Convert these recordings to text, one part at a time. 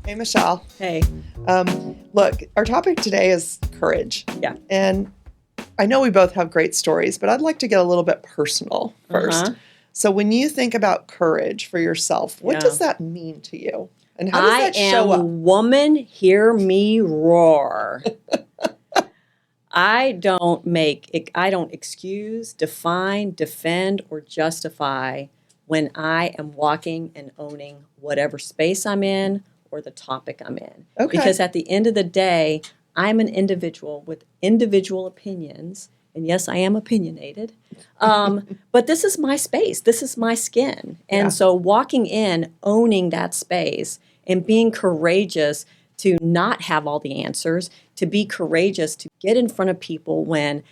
Hey, Michelle. Hey. Look, our topic today is courage. Yeah. And I know we both have great stories, but I'd like to get a little bit personal first. Uh-huh. So when you think about courage for yourself, what does that mean to you? And how does that show up? Woman, hear me roar. I don't excuse, define, defend, or justify when I am walking and owning whatever space I'm in or the topic I'm in. Okay. Because at the end of the day, I'm an individual with individual opinions. And yes, I am opinionated. But this is my space. This is my skin. And so walking in, owning that space, and being courageous to not have all the answers, to be courageous to get in front of people when,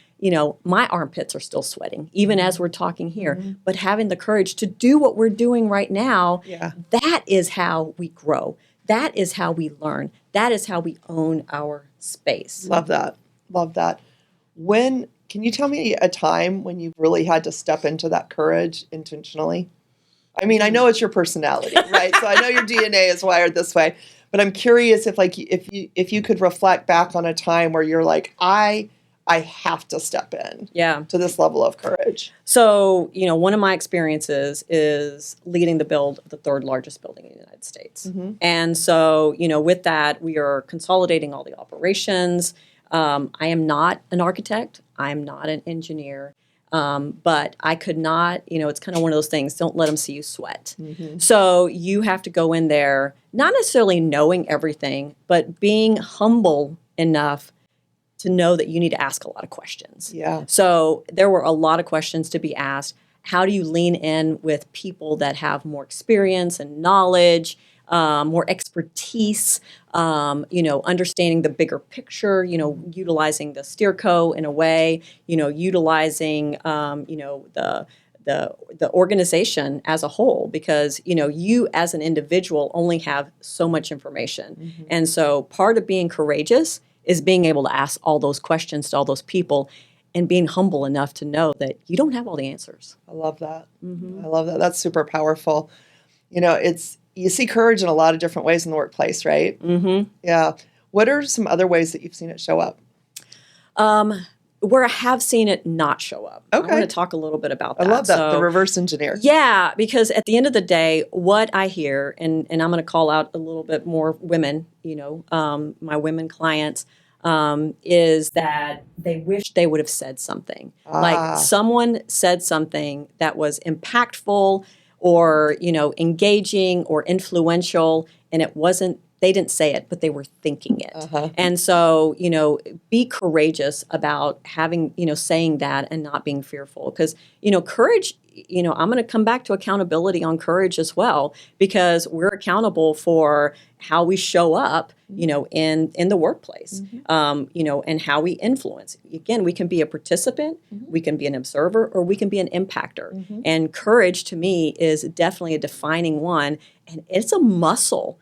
my armpits are still sweating, even as we're talking here, but having the courage to do what we're doing right now, that is how we grow. That is how we learn. That is how we own our space. Love that. Love that. Can you tell me a time when you've really had to step into that courage intentionally? I mean, I know it's your personality, right? So I know your DNA is wired this way, but I'm curious if you could reflect back on a time where you're like, I have to step in to this level of courage. So, one of my experiences is leading the build of the third largest building in the United States. Mm-hmm. And so, with that, we are consolidating all the operations. I am not an architect. I am not an engineer. But I could not, it's kind of one of those things, don't let them see you sweat. Mm-hmm. So you have to go in there, not necessarily knowing everything, but being humble enough to know that you need to ask a lot of questions. Yeah. So there were a lot of questions to be asked. How do you lean in with people that have more experience and knowledge, more expertise, understanding the bigger picture, utilizing the steerco in a way, utilizing, the organization as a whole, because, you as an individual only have so much information. Mm-hmm. And so part of being courageous is being able to ask all those questions to all those people and being humble enough to know that you don't have all the answers. I love that. Mm-hmm. I love that. That's super powerful. You see courage in a lot of different ways in the workplace, right? Mm-hmm. Yeah. What are some other ways that you've seen it show up? Where I have seen it not show up. Okay. I want to talk a little bit about that. I love that, the reverse engineer. Yeah, because at the end of the day, what I hear, and I'm going to call out a little bit more women, my women clients, is that they wish they would have said something. Like someone said something that was impactful or, engaging or influential, and they didn't say it, but they were thinking it. Uh-huh. And so, be courageous about having, saying that and not being fearful. Because, courage, I'm going to come back to accountability on courage as well, because we're accountable for how we show up, in the workplace, mm-hmm. And how we influence. Again, we can be a participant, mm-hmm. we can be an observer, or we can be an impactor. Mm-hmm. And courage to me is definitely a defining one, and it's a muscle.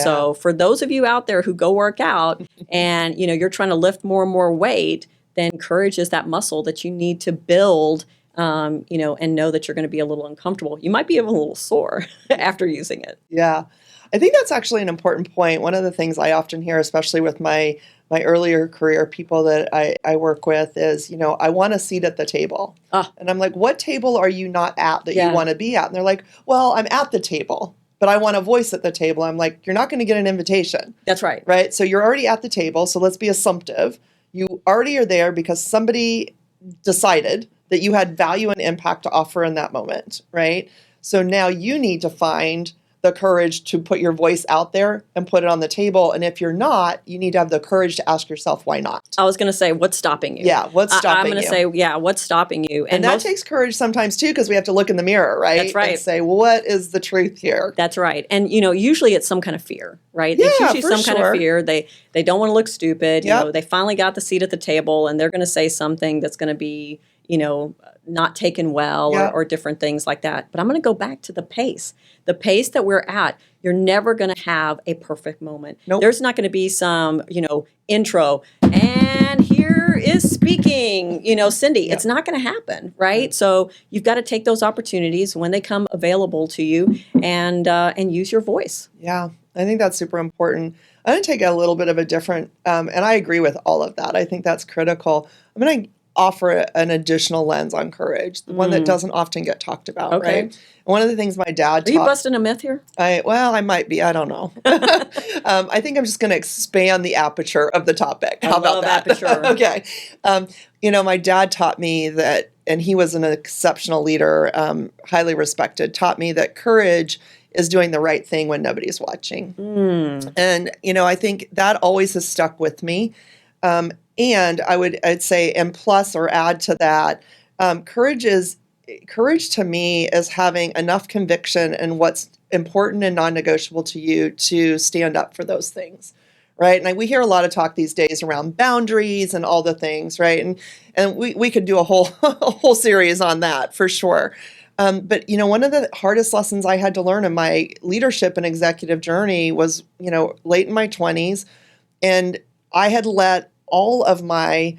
So for those of you out there who go work out and, you're trying to lift more and more weight, then courage is that muscle that you need to build, and know that you're going to be a little uncomfortable. You might be even a little sore after using it. Yeah. I think that's actually an important point. One of the things I often hear, especially with my earlier career people that I work with, is, I want a seat at the table. And I'm like, what table are you not at that you want to be at? And they're like, well, I'm at the table, but I want a voice at the table. I'm like, you're not going to get an invitation. That's right. Right? So you're already at the table. So let's be assumptive. You already are there because somebody decided that you had value and impact to offer in that moment, right? So now you need to find the courage to put your voice out there and put it on the table. And if you're not, you need to have the courage to ask yourself, why not? I was going to say, what's stopping you? Yeah, what's stopping you? I'm going to say, what's stopping you? And that takes courage sometimes, too, because we have to look in the mirror, right? That's right. And say, well, what is the truth here? That's right. And, usually it's some kind of fear, right? Yeah, it's usually some kind of sure. fear. They don't want to look stupid. Yep. They finally got the seat at the table, and they're going to say something that's going to be, not taken well or different things like that. But I'm going to go back to the pace that we're at. You're never going to have a perfect moment. Nope. There's not going to be some, intro, and here is speaking, Cyndee. Yep. It's not going to happen, right? So you've got to take those opportunities when they come available to you and use your voice. Yeah. I think that's super important. I'm going to take a little bit of a different, and I agree with all of that. I think that's critical. I'm going to offer an additional lens on courage, the one that doesn't often get talked about, Okay. right? And one of the things my dad Are you taught. busting a myth here? I might be. I don't know. I think I'm just going to expand the aperture of the topic. How about that? Aperture. Okay. My dad taught me that, and he was an exceptional leader, highly respected, taught me that courage is doing the right thing when nobody's watching. And, I think that always has stuck with me. And I'd say, and plus or add to that, courage to me is having enough conviction in what's important and non-negotiable to you to stand up for those things, right? And we hear a lot of talk these days around boundaries and all the things, right? And we could do a whole series on that for sure. But one of the hardest lessons I had to learn in my leadership and executive journey was, late in my 20s, and I had let all of my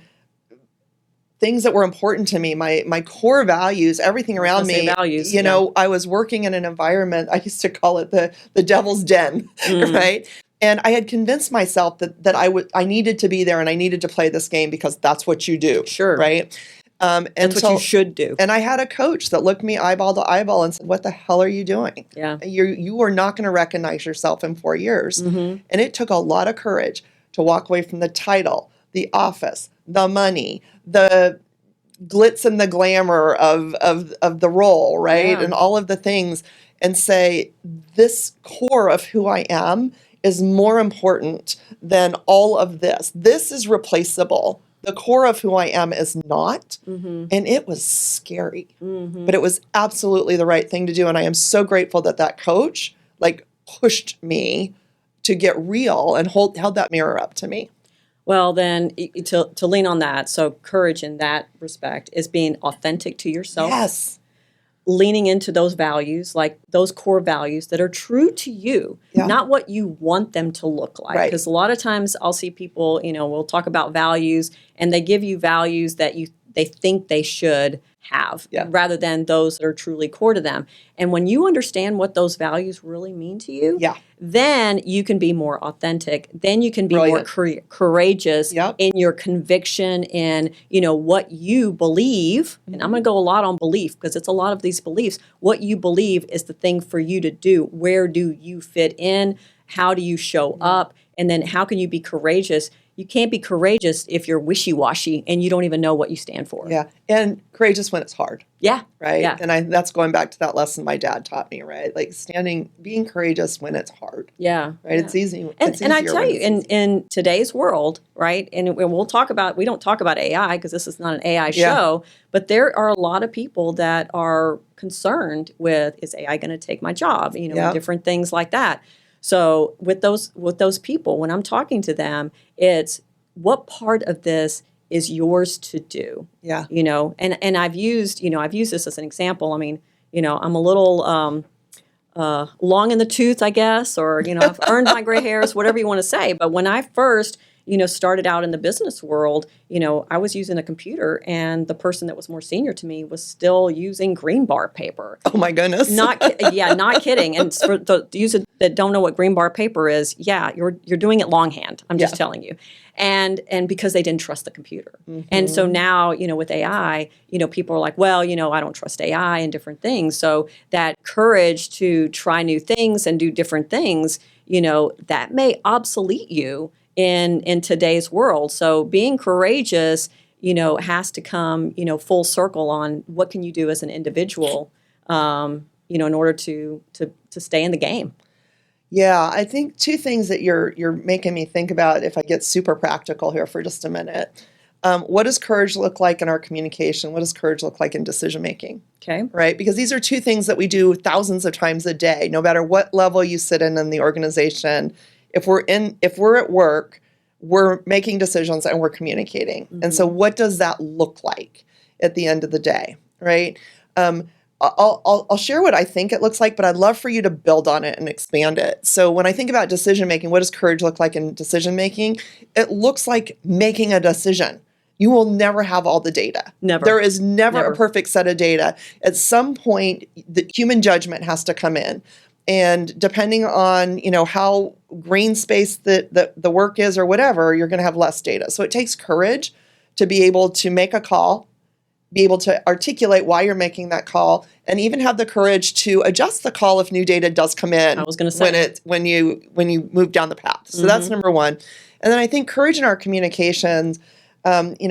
things that were important to me, my core values, everything around me. Values, I was working in an environment, I used to call it the devil's den, right? And I had convinced myself that I needed to be there and I needed to play this game because that's what you do. Sure. Right? That's what you should do. And I had a coach that looked me eyeball to eyeball and said, "What the hell are you doing? Yeah. You are not going to recognize yourself in 4 years." And it took a lot of courage to walk away from the title, the office, the money, the glitz and the glamour of the role, right? Yeah. And all of the things, and say, this core of who I am is more important than all of this. This is replaceable. The core of who I am is not. And it was scary, but it was absolutely the right thing to do. And I am so grateful that coach pushed me to get real and held that mirror up to me. Well, then to lean on that, so courage in that respect is being authentic to yourself. Yes. Leaning into those values, like those core values that are true to you, not what you want them to look like. Because a lot of times I'll see people, we'll talk about values and they give you values that they think they should have rather than those that are truly core to them. And when you understand what those values really mean to you, then you can be more authentic. Then you can be more courageous in your conviction in, what you believe. And I'm going to go a lot on belief because it's a lot of these beliefs. What you believe is the thing for you to do. Where do you fit in? How do you show up? And then how can you be courageous? You can't be courageous if you're wishy-washy and you don't even know what you stand for. Yeah, and courageous when it's hard. Yeah. Right? Yeah. And that's going back to that lesson my dad taught me, right? Being courageous when it's hard. Yeah. Right? Yeah. It's easy. And I tell you, in today's world, right, and we don't talk about AI because this is not an AI show, but there are a lot of people that are concerned with, is AI going to take my job? Different things like that. So with those people, when I'm talking to them, it's what part of this is yours to do. Yeah. And I've used this as an example. I mean, I'm a little long in the tooth, I guess, or I've earned my gray hairs, whatever you want to say. But when I first started out in the business world, I was using a computer and the person that was more senior to me was still using green bar paper. Oh my goodness. Not kidding. And for the users that don't know what green bar paper is, you're doing it longhand. I'm just telling you. And because they didn't trust the computer. And so now, with AI, people are like, well, I don't trust AI and different things. So that courage to try new things and do different things, that may obsolete you in today's world. So being courageous, has to come, full circle on what can you do as an individual, in order to stay in the game. Yeah, I think two things that you're making me think about, if I get super practical here for just a minute. What does courage look like in our communication? What does courage look like in decision making? Okay. Right? Because these are two things that we do thousands of times a day, no matter what level you sit in the organization. If we're at work, we're making decisions and we're communicating. And so what does that look like at the end of the day, right? I'll share what I think it looks like, but I'd love for you to build on it and expand it. So when I think about decision making, what does courage look like in decision making? It looks like making a decision. You will never have all the data. Never. There is never a perfect set of data. At some point, the human judgment has to come in. And depending on, how green space the work is or whatever, you're going to have less data. So it takes courage to be able to make a call, be able to articulate why you're making that call, and even have the courage to adjust the call if new data does come in. I was going to say when you move down the path. So that's number one. And then I think courage in our communications,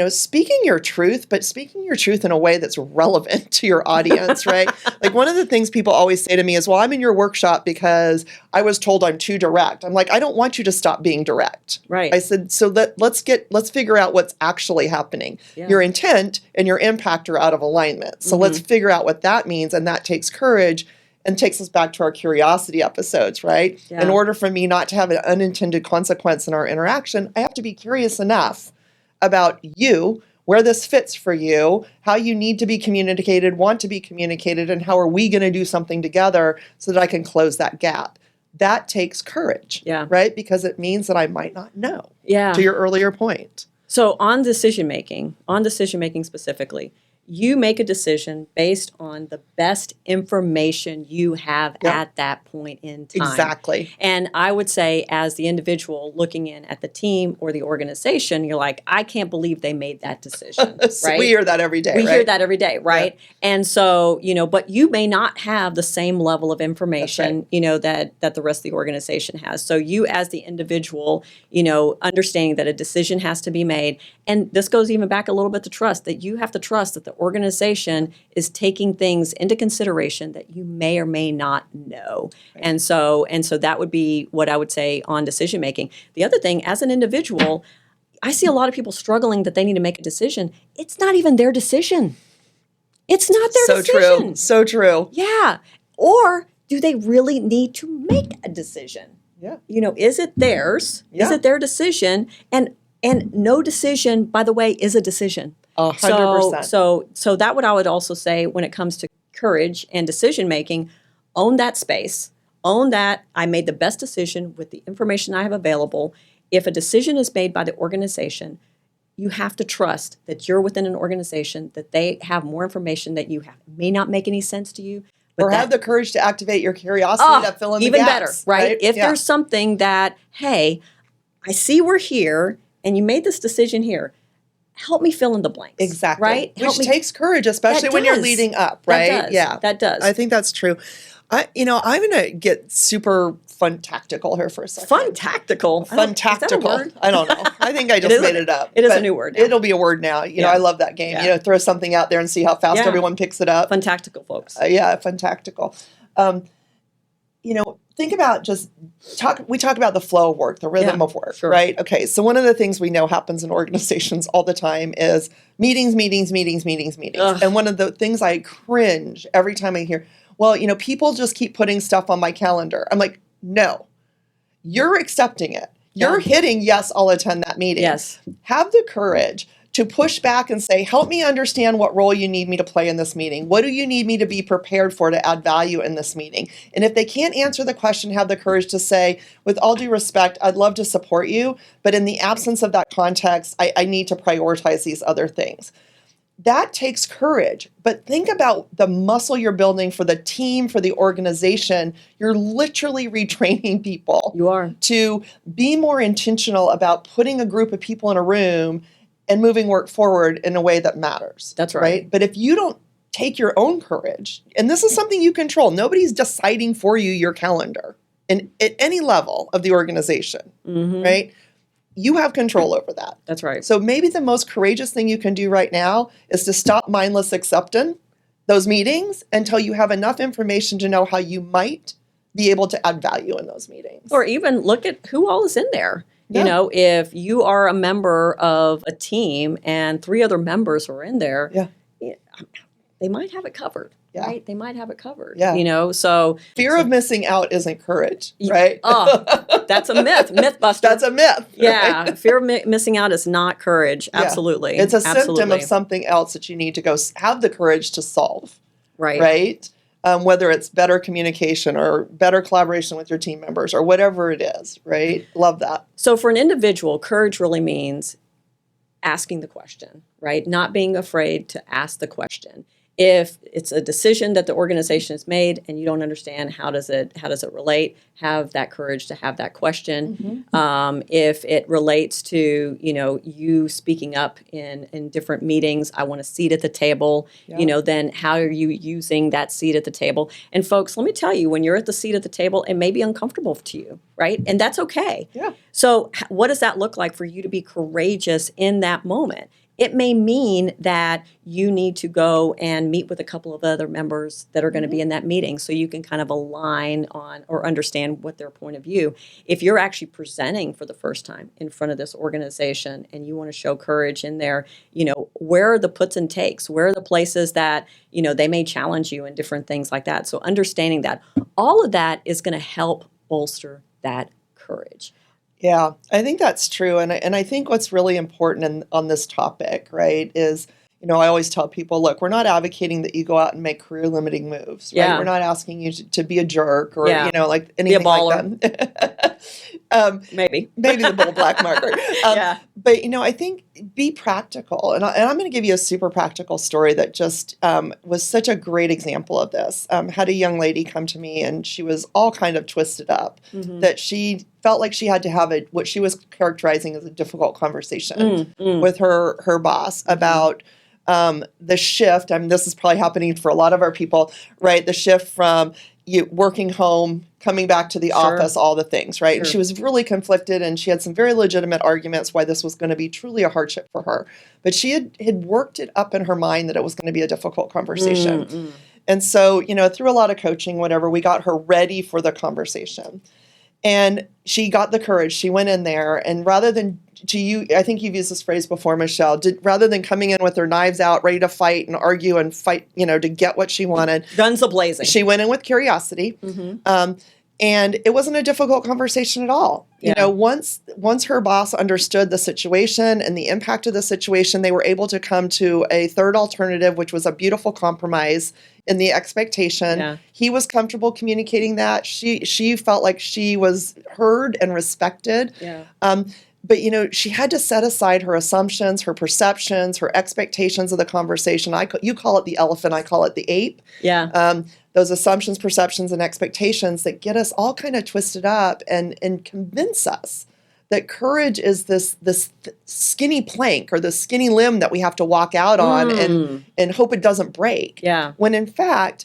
speaking your truth, but speaking your truth in a way that's relevant to your audience, right? Like one of the things people always say to me is, well, I'm in your workshop because I was told I'm too direct. I'm like, I don't want you to stop being direct. Right. I said, so let's figure out what's actually happening. Yeah. Your intent and your impact are out of alignment. So let's figure out what that means. And that takes courage and takes us back to our curiosity episodes, right? Yeah. In order for me not to have an unintended consequence in our interaction, I have to be curious enough about you, where this fits for you, how you need to be communicated, want to be communicated, and how are we going to do something together so that I can close that gap. That takes courage, right? Because it means that I might not know, to your earlier point. So on decision making specifically, you make a decision based on the best information you have at that point in time. Exactly. And I would say as the individual looking in at the team or the organization, you're like, I can't believe they made that decision, right? We hear that every day, We hear that every day, right? Yeah. And so, but you may not have the same level of information, that the rest of the organization has. So you as the individual, understanding that a decision has to be made. And this goes even back a little bit to trust, that you have to trust that the organization is taking things into consideration that you may or may not know. Right. And so that would be what I would say on decision making. The other thing, as an individual, I see a lot of people struggling that they need to make a decision. It's not even their decision. It's not their decision. So true. Yeah. Or do they really need to make a decision? Yeah. Is it theirs? Yeah. Is it their decision? And no decision, by the way, is a decision. 100%. So that what I would also say when it comes to courage and decision making, own that space, own that I made the best decision with the information I have available. If a decision is made by the organization, you have to trust that you're within an organization, that they have more information that you have. It may not make any sense to you. But or have the courage to activate your curiosity to fill in the gaps. Even better, right? If there's something that, hey, I see we're here and you made this decision here. Help me fill in the blanks. Exactly. Right? Which takes courage, especially when you're leading up, right? That does. I think that's true. I'm going to get super fun tactical here for a second. Fun tactical? Fun tactical. I don't know. I think I just made it up. It is a new word now. It'll be a word now. I love that game. Throw something out there and see how fast everyone picks it up. Fun tactical, folks. Fun tactical. Think about we talk about the flow of work, the rhythm of work, right? Okay, so one of the things we know happens in organizations all the time is meetings. Ugh. And one of the things I cringe every time I hear, well, people just keep putting stuff on my calendar. I'm like, no, you're accepting it. You're hitting, yes, I'll attend that meeting. Yes. Have the courage to push back and say, help me understand what role you need me to play in this meeting. What do you need me to be prepared for to add value in this meeting? And if they can't answer the question, have the courage to say, with all due respect, I'd love to support you, but in the absence of that context, I need to prioritize these other things. That takes courage. But think about the muscle you're building for the team, for the organization. You're literally retraining people. You are. To be more intentional about putting a group of people in a room and moving work forward in a way that matters. That's right. But if you don't take your own courage, and this is something you control, nobody's deciding for you your calendar at any level of the organization, right? You have control over that. That's right. So maybe the most courageous thing you can do right now is to stop mindless accepting those meetings until you have enough information to know how you might be able to add value in those meetings. Or even look at who all is in there. Yeah. If you are a member of a team and 3 other members are in there, they might have it covered, right? They might have it covered, so. Fear of missing out isn't courage, right? That's a myth, Mythbuster. That's a myth. Yeah, right? Fear of missing out is not courage, absolutely. It's a symptom of something else that you need to go have the courage to solve, right? Whether it's better communication or better collaboration with your team members or whatever it is, right? Love that. So for an individual, courage really means asking the question, right? Not being afraid to ask the question. If it's a decision that the organization has made and you don't understand how does it relate, have that courage to have that question. If it relates to you speaking up in different meetings, I want a seat at the table. Then how are you using that seat at the table? And folks, let me tell you, when you're at the seat at the table, it may be uncomfortable to you, right? And that's okay. Yeah. So what does that look like for you to be courageous in that moment? It may mean that you need to go and meet with a couple of other members that are going to be in that meeting so you can kind of align on or understand what their point of view. If you're actually presenting for the first time in front of this organization and you want to show courage in there, where are the puts and takes? Where are the places that, they may challenge you and different things like that? So understanding that, all of that is going to help bolster that courage. Yeah, I think that's true. And I think what's really important on this topic, right, is, I always tell people, look, we're not advocating that you go out and make career-limiting moves, right? Yeah. We're not asking you to be a jerk or, like Be a anything baller. like that. Maybe the bold black marker. Yeah. But, I think be practical. And I'm going to give you a super practical story that just was such a great example of this. Had a young lady come to me and she was all kind of twisted up, that she felt like she had to have what she was characterizing as a difficult conversation with her boss about the shift. I mean, this is probably happening for a lot of our people, right? The shift from you working home, coming back to the office, all the things, right? Sure. And she was really conflicted, and she had some very legitimate arguments why this was going to be truly a hardship for her. But she had worked it up in her mind that it was going to be a difficult conversation. And so, through a lot of coaching, whatever, we got her ready for the conversation. And she got the courage. She went in there, and rather than I think you've used this phrase before, Michelle, rather than coming in with her knives out, ready to fight and argue and fight, to get what she wanted. Guns a-blazing. She went in with curiosity. And it wasn't a difficult conversation at all. Yeah. Once her boss understood the situation and the impact of the situation, they were able to come to a third alternative, which was a beautiful compromise in the expectation. Yeah. He was comfortable communicating that. She felt like she was heard and respected. Yeah. But, she had to set aside her assumptions, her perceptions, her expectations of the conversation. You call it the elephant, I call it the ape. Yeah. Those assumptions, perceptions, and expectations that get us all kind of twisted up and convince us that courage is this skinny plank or the skinny limb that we have to walk out on and hope it doesn't break. Yeah. When in fact,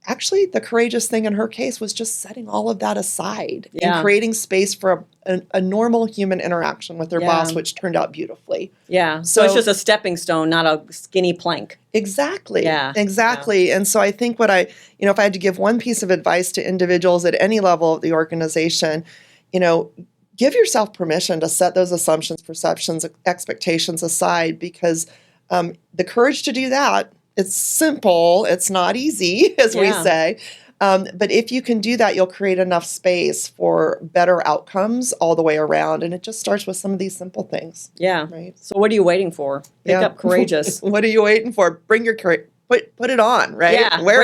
actually, the courageous thing in her case was just setting all of that aside and creating space for a normal human interaction with her boss, which turned out beautifully. Yeah. So it's just a stepping stone, not a skinny plank. Exactly. Yeah. Exactly. Yeah. And so I think if I had to give one piece of advice to individuals at any level of the organization, give yourself permission to set those assumptions, perceptions, expectations aside, because the courage to do that, it's simple. It's not easy, as we say. But if you can do that, you'll create enough space for better outcomes all the way around. And it just starts with some of these simple things. Yeah. Right. So what are you waiting for? Pick up courageous. What are you waiting for? Bring your courage. Put it on, right? Yeah. Wear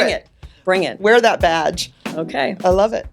Bring it. Wear that badge. Okay. I love it.